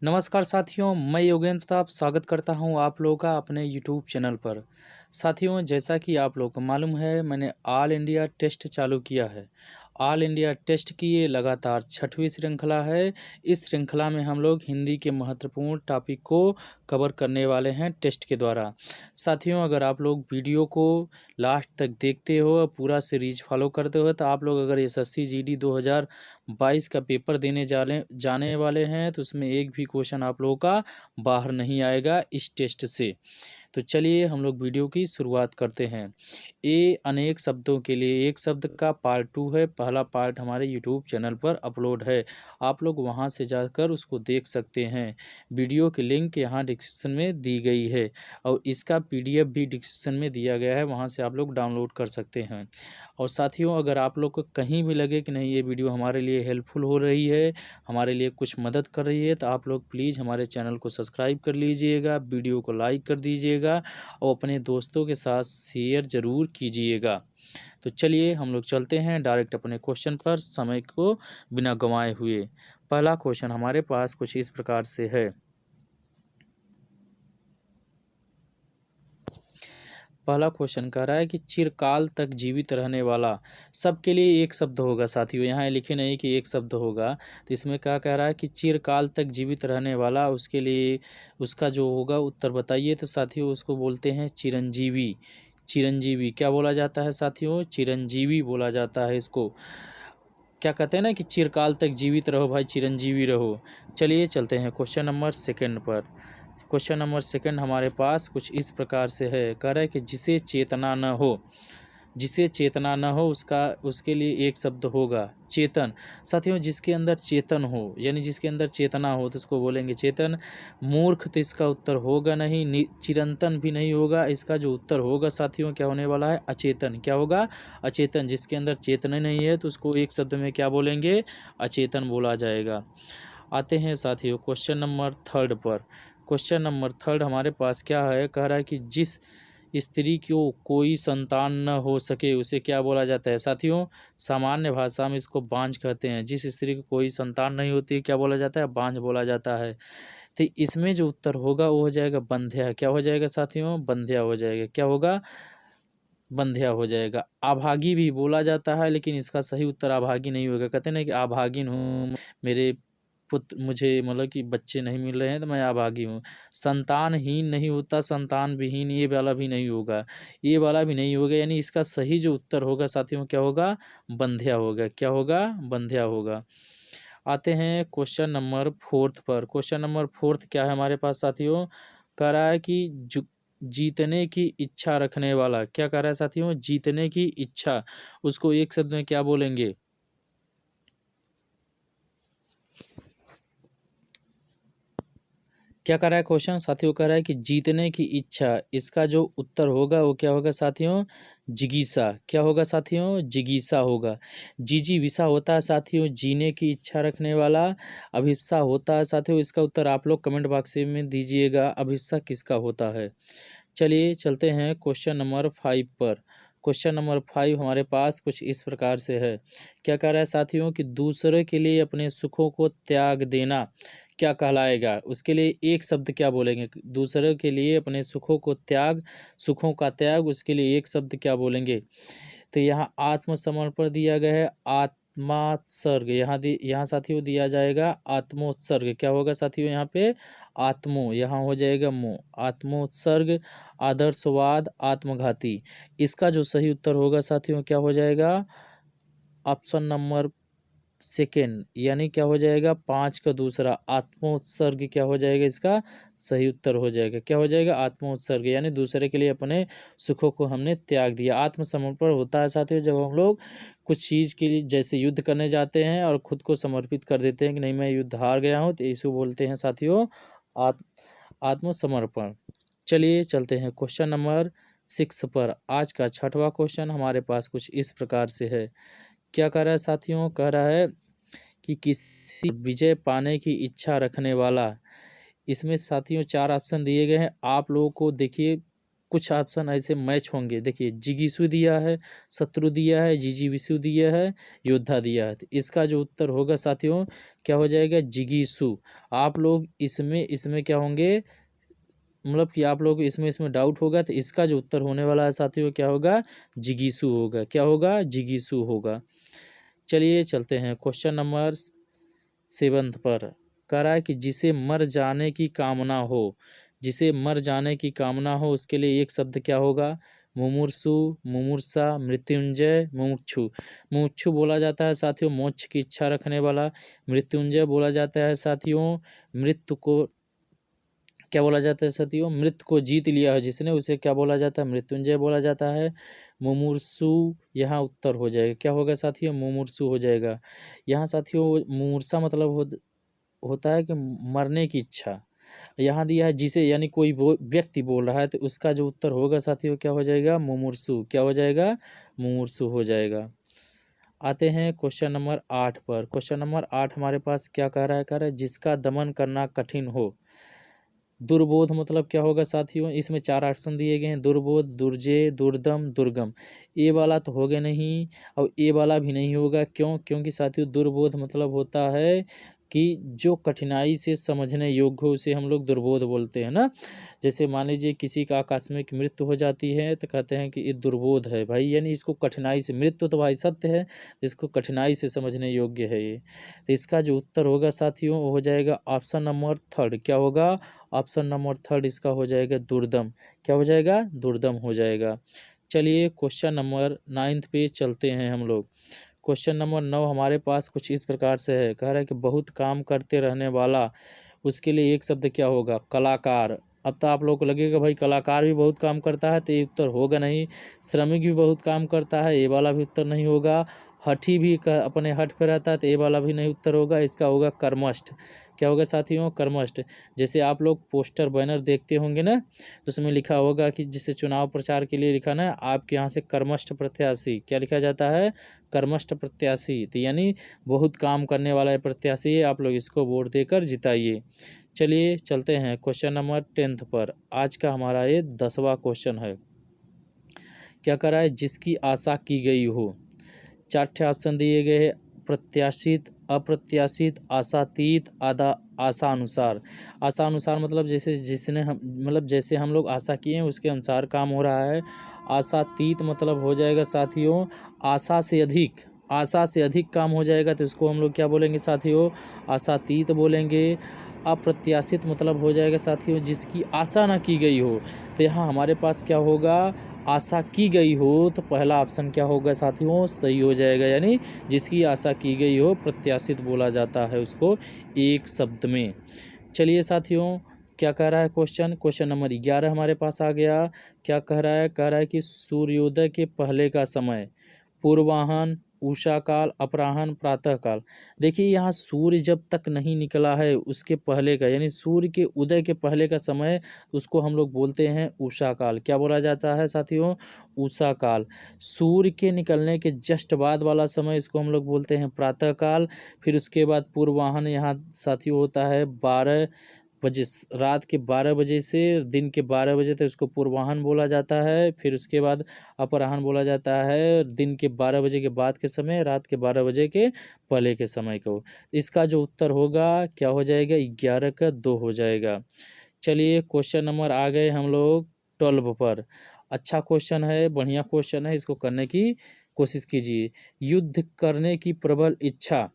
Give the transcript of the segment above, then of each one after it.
नमस्कार साथियों, मैं योगेंद्र प्रताप स्वागत करता हूं आप लोगों का अपने यूट्यूब चैनल पर। साथियों, जैसा कि आप लोगों को मालूम है, मैंने ऑल इंडिया टेस्ट चालू किया है। ऑल इंडिया टेस्ट की ये लगातार 6वीं श्रृंखला है। इस श्रृंखला में हम लोग हिंदी के महत्वपूर्ण टॉपिक को कवर करने वाले हैं टेस्ट के द्वारा। साथियों, अगर आप लोग वीडियो को लास्ट तक देखते हो और पूरा सीरीज फॉलो करते हो, तो आप लोग अगर एसएससी जीडी 2022 का पेपर देने जाने वाले हैं, तो उसमें एक भी क्वेश्चन आप लोगों का बाहर नहीं आएगा इस टेस्ट से। तो चलिए हम लोग वीडियो की शुरुआत करते हैं। ए अनेक शब्दों के लिए एक शब्द का पार्ट 2 है। पहला पार्ट हमारे यूट्यूब चैनल पर अपलोड है, आप लोग वहां से जाकर उसको देख सकते हैं। वीडियो की लिंक यहाँ डिस्क्रिप्शन में दी गई है और इसका पीडीएफ भी डिस्क्रिप्शन में दिया गया है, वहां से आप लोग डाउनलोड कर सकते हैं। और साथियों, अगर आप लोग को कहीं भी लगे कि नहीं ये वीडियो हमारे लिए हेल्पफुल हो रही है, हमारे लिए कुछ मदद कर रही है, तो आप लोग प्लीज़ हमारे चैनल को सब्सक्राइब कर लीजिएगा, वीडियो को लाइक कर दीजिएगा और अपने दोस्तों के साथ शेयर ज़रूर कीजिएगा। तो चलिए हम लोग चलते हैं डायरेक्ट अपने क्वेश्चन पर, समय को बिना गंवाए हुए। पहला क्वेश्चन हमारे पास कुछ इस प्रकार से है। पहला क्वेश्चन कह रहा है कि चिरकाल तक जीवित रहने वाला, सबके लिए एक शब्द होगा साथियों, यहाँ लिखे नहीं कि एक शब्द होगा। तो इसमें क्या कह रहा है कि चिरकाल तक जीवित रहने वाला, उसके लिए उसका जो होगा उत्तर बताइए। तो साथियों उसको बोलते हैं चिरंजीवी। चिरंजीवी क्या बोला जाता है साथियों? चिरंजीवी बोला जाता है इसको। क्या कहते हैं ना कि चिरकाल तक जीवित रहो भाई, चिरंजीवी रहो। चलिए चलते हैं क्वेश्चन नंबर सेकंड पर। क्वेश्चन नंबर सेकंड हमारे पास कुछ इस प्रकार से है। कह रहा है कि जिसे चेतना न हो, जिसे चेतना न हो उसके लिए एक शब्द होगा चेतन। साथियों, जिसके अंदर चेतन हो यानी जिसके अंदर चेतना हो तो उसको बोलेंगे चेतन। मूर्ख तो इसका उत्तर होगा नहीं, चिरंतन भी नहीं होगा। इसका जो उत्तर होगा साथियों क्या होने वाला है? अचेतन। क्या होगा? अचेतन। जिसके अंदर चेतना नहीं है तो उसको एक शब्द में क्या बोलेंगे? अचेतन बोला जाएगा। आते हैं साथियों क्वेश्चन नंबर थर्ड पर। क्वेश्चन नंबर थर्ड हमारे पास क्या है? कह रहा है कि जिस स्त्री को कोई संतान न हो सके उसे क्या बोला जाता है? साथियों, सामान्य भाषा में इसको बांझ कहते हैं। जिस स्त्री को कोई संतान नहीं होती क्या बोला जाता है? बांझ बोला जाता है। तो इसमें जो उत्तर होगा वो हो जाएगा बंध्या। क्या हो जाएगा साथियों? बंध्या हो जाएगा। क्या होगा? बंध्या हो जाएगा। अभागी भी बोला जाता है, लेकिन इसका सही उत्तर अभागी नहीं होगा। कहते हैं ना कि अभागिन हूँ, मेरे पुत्र मुझे मतलब कि बच्चे नहीं मिल रहे हैं तो मैं अभागी हूँ। संतानहीन नहीं होता, संतान विहीन, ये वाला भी नहीं होगा, ये वाला भी नहीं होगा। यानी इसका सही जो उत्तर होगा साथियों क्या होगा? बंध्या होगा। क्या होगा? बंध्या होगा। आते हैं क्वेश्चन नंबर फोर्थ पर। क्वेश्चन नंबर फोर्थ क्या है हमारे पास साथियों? कह रहा है कि जीतने की इच्छा रखने वाला। क्या कह रहा है साथियों? जीतने की इच्छा। उसको एक शब्द में क्या बोलेंगे? क्या कर रहा है क्वेश्चन साथियों? कह रहा है कि जीतने की इच्छा। इसका जो उत्तर होगा वो क्या होगा साथियों? जिगीसा। क्या होगा साथियों? जिगीसा होगा। जीजी विसा होता है साथियों जीने की इच्छा रखने वाला। अभिप्सा होता है साथियों। इसका उत्तर आप लोग कमेंट बॉक्स में दीजिएगा, अभिप्सा किसका होता है। चलिए चलते हैं क्वेश्चन नंबर 5 पर। क्वेश्चन नंबर 5 हमारे पास कुछ इस प्रकार से है। क्या कह रहा है साथियों कि दूसरे के लिए अपने सुखों को त्याग देना क्या कहलाएगा? उसके लिए एक शब्द क्या बोलेंगे? दूसरे के लिए अपने सुखों को त्याग, सुखों का त्याग, उसके लिए एक शब्द क्या बोलेंगे? तो यहाँ आत्मसमर्पण दिया गया है, आत्मोत्सर्ग। यहाँ साथियों दिया जाएगा आत्मोत्सर्ग। क्या होगा साथियों यहाँ पे? आत्मो, यहाँ हो जाएगा मो। आत्मोत्सर्ग, आदर्शवाद, आत्मघाती। इसका जो सही उत्तर होगा साथियों क्या हो जाएगा? ऑप्शन नंबर सेकेंड, यानी क्या हो जाएगा? 5 का दूसरा, आत्मोत्सर्ग। क्या हो जाएगा? इसका सही उत्तर हो जाएगा। क्या हो जाएगा? आत्मोत्सर्ग, यानी दूसरे के लिए अपने सुखों को हमने त्याग दिया। आत्मसमर्पण होता है साथियों जब हम लोग कुछ चीज़ के लिए जैसे युद्ध करने जाते हैं और खुद को समर्पित कर देते हैं कि नहीं मैं युद्ध हार गया हूँ, तो इसको बोलते हैं साथियों आत्मसमर्पण। चलिए चलते हैं क्वेश्चन नंबर 6 पर। आज का 6वां क्वेश्चन हमारे पास कुछ इस प्रकार से है। क्या कह रहा है साथियों? कह रहा है कि किसी विजय पाने की इच्छा रखने वाला। इसमें साथियों 4 ऑप्शन दिए गए हैं, आप लोगों को देखिए कुछ ऑप्शन ऐसे मैच होंगे। देखिए जिगीसु दिया है, शत्रु दिया है, जिजीविसु दिया है, योद्धा दिया है। तो इसका जो उत्तर होगा साथियों क्या हो जाएगा, जिगीसु। आप लोग इसमें इसमें क्या होंगे, मतलब कि आप लोग इसमें डाउट होगा, तो इसका जो उत्तर होने वाला है साथियों क्या होगा, जिगीसु होगा। क्या होगा, जिगीसु होगा। चलिए चलते हैं क्वेश्चन नंबर 7 पर। कह रहा है कि जिसे मर जाने की कामना हो, जिसे मर जाने की कामना हो उसके लिए एक शब्द क्या होगा, मुमूर्षु, मुमूर्षा, मृत्युंजय, मुमुक्षु। मुमुक्षु बोला जाता है साथियों मोक्ष की इच्छा रखने वाला। मृत्युंजय बोला जाता है साथियों मृत्यु को, क्या बोला जाता है साथियों, मृत्यु को जीत लिया है जिसने, उसे क्या बोला जाता है, मृत्युंजय बोला जाता है। मुमूर्षु यहाँ उत्तर हो जाएगा, क्या होगा साथियों, मुमूर्षु हो जाएगा। यहाँ साथियों मुमूर्षा मतलब होता है कि मरने की इच्छा। यहाँ दिया है जिसे, यानी कोई वो व्यक्ति बोल रहा है, तो उसका जो उत्तर होगा साथियों क्या हो जाएगा, मुमूर्षु। क्या हो जाएगा, मुमूर्षु हो जाएगा। आते हैं क्वेश्चन नंबर 8 पर। क्वेश्चन नंबर 8 हमारे पास क्या कह रहा है जिसका दमन करना कठिन हो। दुर्बोध मतलब क्या होगा साथियों, इसमें 4 ऑप्शन दिए गए हैं, दुर्बोध, दुर्जय, दुर्दम, दुर्गम। ए वाला तो होगा नहीं और ए वाला भी नहीं होगा। क्यों, क्योंकि साथियों दुर्बोध मतलब होता है कि जो कठिनाई से समझने योग्य हो उसे हम लोग दुर्बोध बोलते हैं ना। जैसे मान लीजिए किसी का आकस्मिक मृत्यु हो जाती है तो कहते हैं कि ये दुर्बोध है भाई, यानी इसको कठिनाई से, मृत्यु तो भाई सत्य है, इसको कठिनाई से समझने योग्य है ये। तो इसका जो उत्तर होगा साथियों वो हो जाएगा ऑप्शन नंबर 3। क्या होगा, ऑप्शन नंबर 3 इसका हो जाएगा दुर्दम। क्या हो जाएगा, दुर्दम हो जाएगा। चलिए क्वेश्चन नंबर 9 पे चलते हैं हम लोग। क्वेश्चन नंबर 9 हमारे पास कुछ इस प्रकार से है, कह रहा है कि बहुत काम करते रहने वाला, उसके लिए एक शब्द क्या होगा, कलाकार। अब तो आप लोग को लगेगा भाई कलाकार भी बहुत काम करता है, तो ये उत्तर होगा नहीं। श्रमिक भी बहुत काम करता है, ये वाला भी उत्तर नहीं होगा। हठी भी अपने हठ पे रहता है, तो ये वाला भी नहीं उत्तर होगा। इसका होगा कर्मष्ठ। क्या होगा साथियों, कर्मष्ठ। जैसे आप लोग पोस्टर बैनर देखते होंगे ना, तो उसमें लिखा होगा कि जिससे चुनाव प्रचार के लिए लिखा ना, आपके यहाँ से कर्मष्ठ प्रत्याशी, क्या लिखा जाता है, कर्मष्ठ प्रत्याशी। तो यानी बहुत काम करने वाला प्रत्याशी है, आप लोग इसको वोट देकर जिताइए। चलिए चलते हैं क्वेश्चन नंबर 10 पर। आज का हमारा ये 10वां क्वेश्चन है। क्या कर रहा है, जिसकी आशा की गई हो। 4 ऑप्शन दिए गए हैं, प्रत्याशित, अप्रत्याशित, आशातीत, आशानुसार। आशानुसार मतलब जैसे जिसने हम, मतलब जैसे हम लोग आशा किए हैं उसके अनुसार काम हो रहा है। आशातीत मतलब हो जाएगा साथियों आशा से अधिक, आशा से अधिक काम हो जाएगा, तो इसको हम लोग क्या बोलेंगे साथियों, आशातीत बोलेंगे। अप्रत्याशित मतलब हो जाएगा साथियों जिसकी आशा ना की गई हो। तो यहाँ हमारे पास क्या होगा, आशा की गई हो, तो पहला ऑप्शन क्या होगा साथियों, सही हो जाएगा। यानी जिसकी आशा की गई हो प्रत्याशित बोला जाता है उसको एक शब्द में। चलिए साथियों क्या कह रहा है क्वेश्चन, क्वेश्चन नंबर 11 हमारे पास आ गया। क्या कह रहा है कि सूर्योदय के पहले का समय, पूर्वाहन, उषा काल, अपराह्न, प्रातः काल। देखिए यहाँ सूर्य जब तक नहीं निकला है उसके पहले का, यानी सूर्य के उदय के पहले का समय, उसको हम लोग बोलते हैं उषा काल। क्या बोला जाता है साथियों, उषा काल। सूर्य के निकलने के जस्ट बाद वाला समय, इसको हम लोग बोलते हैं प्रातः काल। फिर उसके बाद पूर्वाहन यहाँ साथियों होता है 12 बजे, रात के 12 बजे से दिन के 12 बजे तक उसको पूर्वाहन बोला जाता है। फिर उसके बाद अपराह्न बोला जाता है दिन के 12 बजे के बाद के समय, रात के 12 बजे के पहले के समय को। इसका जो उत्तर होगा क्या हो जाएगा, 11 का 2 हो जाएगा। चलिए क्वेश्चन नंबर आ गए हम लोग 12 पर। अच्छा क्वेश्चन है, बढ़िया क्वेश्चन है, इसको करने की कोशिश कीजिए। युद्ध करने की प्रबल इच्छा,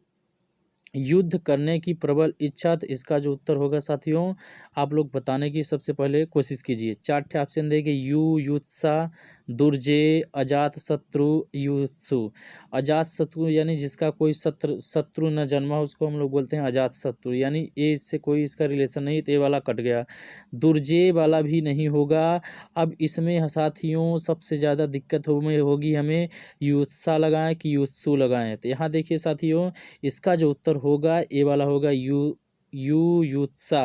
युद्ध करने की प्रबल इच्छा, तो इसका जो उत्तर होगा साथियों आप लोग बताने की सबसे पहले कोशिश कीजिए। 4 ऑप्शन देंगे, युत्सा, दुर्जय, अजात शत्रु, युत्सु। अजात शत्रु यानी जिसका कोई शत्रु न जन्मा उसको हम लोग बोलते हैं अजात शत्रु, यानी ए से कोई इसका रिलेशन नहीं, तो ये वाला कट गया। दुर्जय वाला भी नहीं होगा। अब इसमें साथियों सबसे ज़्यादा दिक्कत होगी हमें, युत्सा लगाएं कि युत्सु लगाएं। तो यहाँ देखिए साथियों इसका जो उत्तर होगा ए वाला होगा, युत्सा।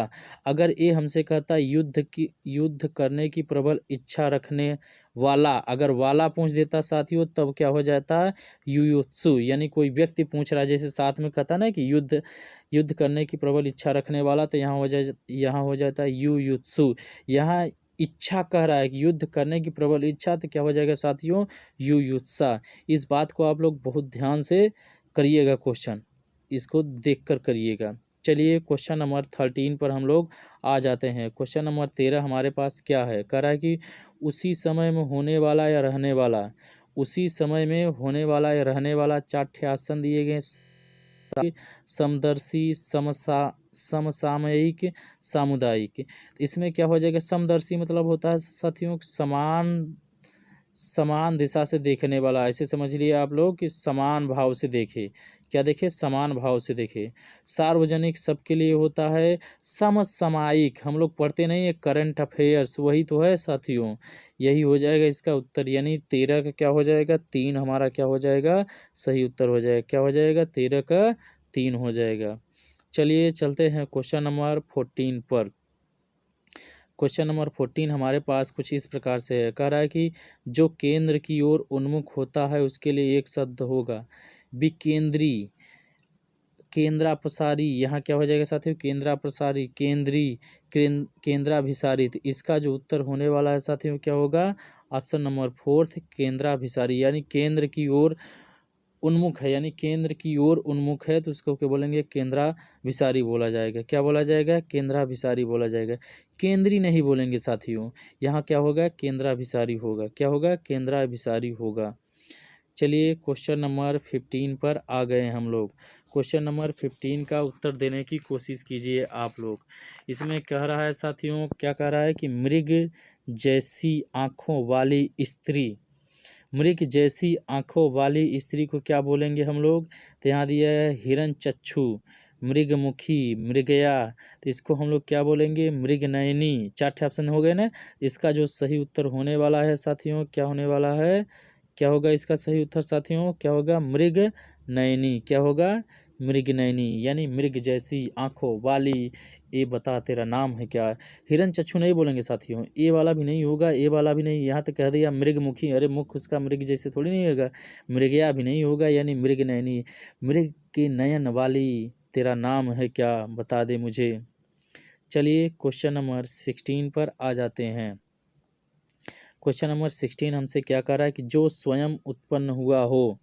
अगर ए हमसे कहता है युद्ध करने की प्रबल इच्छा रखने वाला, अगर वाला पूछ देता साथियों तब क्या हो जाता, युत्सु। यानी कोई व्यक्ति पूछ रहा है, जैसे साथ में कहता ना कि युद्ध करने की प्रबल इच्छा रखने वाला, तो यहाँ हो जाता है युत्सु। यहाँ इच्छा कह रहा है कि युद्ध करने की प्रबल इच्छा, तो क्या हो जाएगा साथियों, युयुत्सा। इस बात को आप लोग बहुत ध्यान से करिएगा, क्वेश्चन इसको देखकर करिएगा। चलिए क्वेश्चन नंबर 13 पर हम लोग आ जाते हैं। क्वेश्चन नंबर 13 हमारे पास क्या है, कह रहा है कि उसी समय में होने वाला या रहने वाला, उसी समय में होने वाला या रहने वाला 4 ठे आसन दिए गए, समदर्शी, समसामयिक, सामुदायिक। इसमें क्या हो जाएगा, समदर्शी मतलब होता है साथियों समान समान दिशा से देखने वाला, ऐसे समझ लिए आप लोग कि समान भाव से देखे, क्या देखे, समान भाव से देखे। सार्वजनिक सबके लिए होता है, समसामयिक हम लोग पढ़ते नहीं है, करंट अफेयर्स, वही तो है साथियों, यही हो जाएगा इसका उत्तर। यानी 13 का क्या हो जाएगा, 3 हमारा क्या हो जाएगा, सही उत्तर हो जाएगा, क्या हो जाएगा, 13 का 3 हो जाएगा। चलिए चलते हैं क्वेश्चन नंबर 14 पर। क्वेश्चन नंबर 14 हमारे पास कुछ इस प्रकार से है, कह रहा है कि जो केंद्र की ओर उन्मुख होता है उसके लिए एक शब्द होगा, विकेंद्री, केंद्रापसारी, यहाँ क्या हो जाएगा साथियों, केंद्रापसारी, केंद्री, केंद्राभिसारित। इसका जो उत्तर होने वाला है साथियों क्या होगा, ऑप्शन नंबर 4 केंद्राभिसारी, यानी केंद्र की ओर उन्मुख है, यानी केंद्र की ओर उन्मुख है, तो उसको क्या बोलेंगे, केंद्राभिसारी बोला जाएगा। क्या बोला जाएगा, केंद्राभिसारी बोला जाएगा, केंद्री नहीं बोलेंगे साथियों, यहाँ क्या होगा, केंद्राभिसारी होगा, क्या होगा, केंद्राभिसारी होगा। चलिए क्वेश्चन नंबर 15 पर आ गए हम लोग। क्वेश्चन नंबर 15 का उत्तर देने की कोशिश कीजिए आप लोग। इसमें कह रहा है साथियों, क्या कह रहा है कि मृग जैसी आँखों वाली स्त्री, मृग जैसी आँखों वाली स्त्री को क्या बोलेंगे हम लोग, तो यहाँ दिया है हिरण्यचक्षु, मृगमुखी, मृगया, तो इसको हम लोग क्या बोलेंगे, मृगनयनी। 4 ठे ऑप्शन हो गए ना। इसका जो सही उत्तर होने वाला है साथियों, क्या होने वाला है, क्या होगा इसका सही उत्तर साथियों, क्या होगा, मृगनयनी, क्या होगा, मृगनयनी, यानी मृग जैसी आँखों वाली। ए बता तेरा नाम है क्या, हिरण्यचक्षु नहीं बोलेंगे साथियों, ए वाला भी नहीं होगा, ए वाला भी नहीं, यहाँ तक कह दिया मृगमुखी, अरे मुख उसका मृग जैसे थोड़ी नहीं होगा, मृगया भी नहीं होगा, यानी मृगनयनी, मृग के नयन वाली, तेरा नाम है क्या, बता दे मुझे। चलिए क्वेश्चन नंबर 16 पर आ जाते हैं। क्वेश्चन नंबर 16 हमसे क्या कह रहा है कि जो स्वयं उत्पन्न हुआ हो,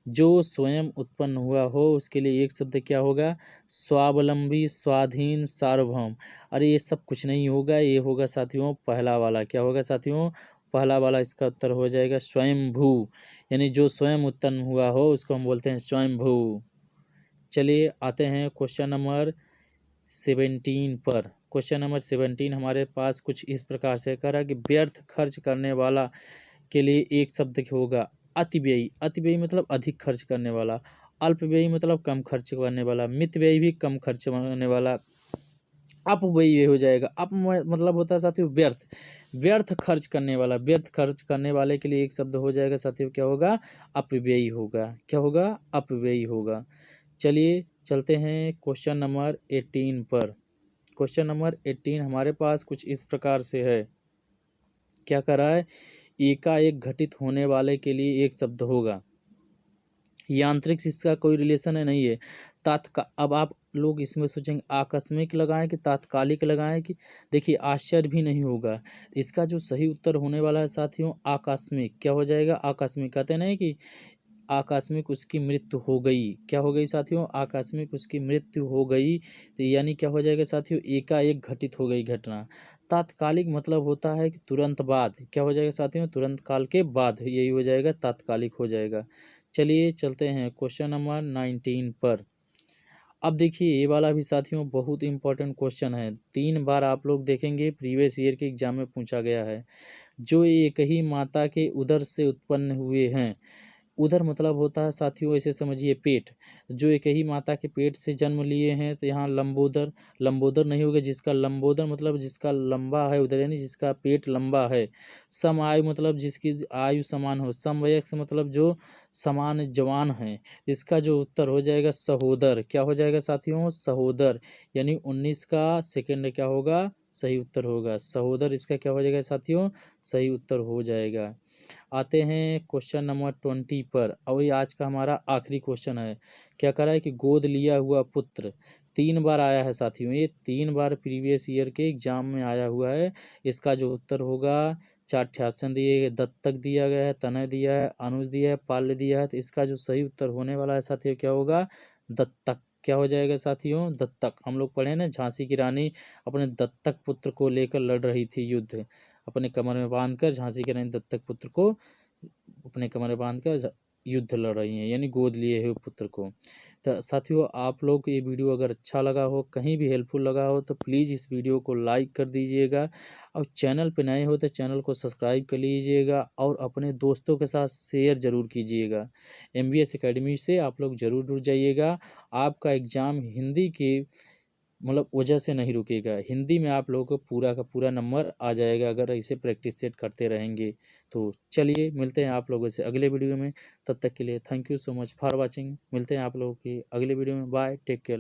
जो स्वयं उत्पन्न हुआ हो उसके लिए एक शब्द क्या होगा, स्वावलंबी, स्वाधीन, सार्वभौम। अरे ये सब कुछ नहीं होगा, ये होगा साथियों पहला वाला, क्या होगा साथियों, पहला वाला इसका उत्तर हो जाएगा स्वयंभू, यानी जो स्वयं उत्पन्न हुआ हो उसको हम बोलते हैं स्वयंभू। चलिए आते हैं क्वेश्चन नंबर 17 पर। क्वेश्चन नंबर 17 हमारे पास कुछ इस प्रकार से कह रहा है कि व्यर्थ खर्च करने वाला के लिए एक शब्द होगा, अतिव्ययी, अतिव्ययी मतलब अधिक खर्च करने वाला, अल्पव्ययी मतलब कम खर्च करने वाला, मितव्ययी भी कम खर्च करने वाला, अपव्ययी हो जाएगा। अप मतलब होता है साथियों व्यर्थ, व्यर्थ खर्च करने वाला, व्यर्थ खर्च करने वाले के लिए एक शब्द हो जाएगा साथियों, क्या होगा, अपव्ययी होगा, क्या होगा, अपव्ययी होगा। चलिए चलते हैं क्वेश्चन नंबर 18 पर। क्वेश्चन नंबर 18 हमारे पास कुछ इस प्रकार से है, क्या कर रहा है, एकाएक घटित होने वाले के लिए एक शब्द होगा, यांत्रिक से इसका कोई रिलेशन है नहीं है, अब आप लोग इसमें सोचेंगे आकस्मिक लगाएं कि तात्कालिक लगाएं, कि देखिए आश्चर्य भी नहीं होगा, इसका जो सही उत्तर होने वाला है साथियों आकस्मिक, क्या हो जाएगा, आकस्मिक। कहते नहीं कि आकस्मिक उसकी मृत्यु हो गई, क्या हो गई साथियों, आकस्मिक उसकी मृत्यु हो गई, तो यानी क्या हो जाएगा साथियों, एकाएक घटित हो गई घटना। तात्कालिक मतलब होता है कि तुरंत बाद, क्या हो जाएगा साथियों, तुरंत काल के बाद, यही हो जाएगा, तात्कालिक हो जाएगा। चलिए चलते हैं क्वेश्चन नंबर 19 पर। अब देखिए ये वाला भी साथियों बहुत इंपॉर्टेंट क्वेश्चन है, 3 बार आप लोग देखेंगे प्रीवियस ईयर के एग्जाम में पूछा गया है। जो एक ही माता के उदर से उत्पन्न हुए हैं, उधर मतलब होता है साथियों ऐसे समझिए पेट, जो एक ही माता के पेट से जन्म लिए हैं, तो यहाँ लंबोदर, लंबोदर नहीं होगा, जिसका लंबोदर मतलब जिसका लंबा है उधर, यानी जिसका पेट लंबा है। सम आयु मतलब जिसकी आयु समान हो, समवयस्क मतलब जो समान जवान है। इसका जो उत्तर हो जाएगा सहोदर, क्या हो जाएगा साथियों, सहोदर, यानी 19 का सेकंड क्या होगा, सही उत्तर होगा सहोदर, इसका क्या हो जाएगा साथियों, सही उत्तर हो जाएगा। आते हैं क्वेश्चन नंबर 20 पर, और ये आज का हमारा आखिरी क्वेश्चन है। क्या कह रहा है कि गोद लिया हुआ पुत्र 3 बार आया है साथियों, ये 3 बार प्रीवियस ईयर के एग्जाम में आया हुआ है। इसका जो उत्तर होगा, 4 ऑप्शन दिए गए, दत्तक दिया गया है, तनय दिया है, अनुज दिया है, पाल्य दिया है। तो इसका जो सही उत्तर होने वाला है साथियों क्या होगा, दत्तक। क्या हो जाएगा साथियों, दत्तक। हम लोग पढ़े ना, झांसी की रानी अपने दत्तक पुत्र को लेकर लड़ रही थी युद्ध, अपने कमर में बांधकर झांसी की रानी दत्तक पुत्र को अपने कमर में बांधकर युद्ध लड़ रही हैं, यानी गोद लिए हुए पुत्र को। तो साथियों, आप लोग को ये वीडियो अगर अच्छा लगा हो, कहीं भी हेल्पफुल लगा हो, तो प्लीज़ इस वीडियो को लाइक कर दीजिएगा, और चैनल पे नए हो तो चैनल को सब्सक्राइब कर लीजिएगा, और अपने दोस्तों के साथ शेयर ज़रूर कीजिएगा। MBS एकेडमी से आप लोग ज़रूर जुड़ जाइएगा। आपका एग्ज़ाम हिंदी के वजह से नहीं रुकेगा, हिंदी में आप लोगों को पूरा का पूरा नंबर आ जाएगा अगर ऐसे प्रैक्टिस सेट करते रहेंगे। तो चलिए, मिलते हैं आप लोगों से अगले वीडियो में। तब तक के लिए thank you so much for watching. मिलते हैं आप लोगों की अगले वीडियो में। Bye, take care.